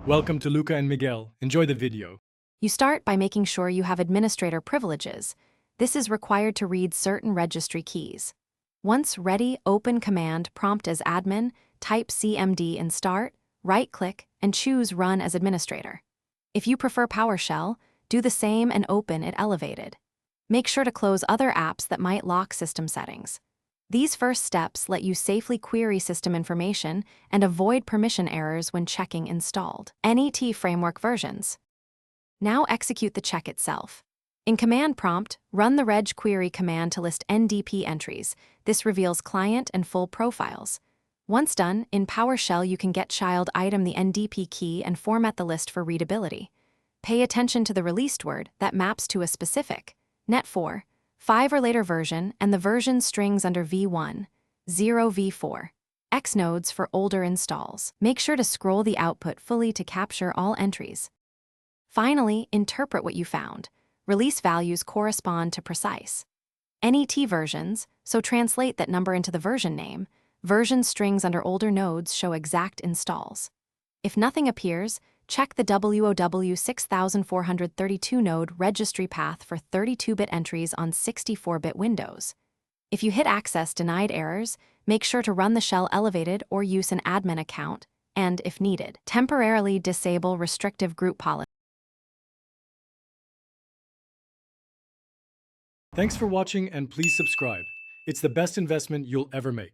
Welcome to Luca and Miguel. Enjoy the video. You start by making sure you have administrator privileges. This is required to read certain registry keys. Once ready, open Command Prompt as admin, type CMD in Start, right-click, and choose Run as administrator. If you prefer PowerShell, do the same and open it elevated. Make sure to close other apps that might lock system settings. These first steps let you safely query system information and avoid permission errors when checking installed NET framework versions. Now execute the check itself. In Command Prompt, run the reg query command to list NDP entries. This reveals client and full profiles. Once done, in PowerShell you can get child item the NDP key and format the list for readability. Pay attention to the released word that maps to a specific Net4, 5 or later version, and the version strings under V1, 0 V4. X nodes for older installs. Make sure to scroll the output fully to capture all entries. Finally, interpret what you found. Release values correspond to precise NET versions, so translate that number into the version name. Version strings under older nodes show exact installs. If nothing appears, check the WOW 6432 node registry path for 32-bit entries on 64-bit Windows. If you hit access denied errors, make sure to run the shell elevated or use an admin account, and, if needed, temporarily disable restrictive group policy. Thanks for watching and please subscribe. It's the best investment you'll ever make.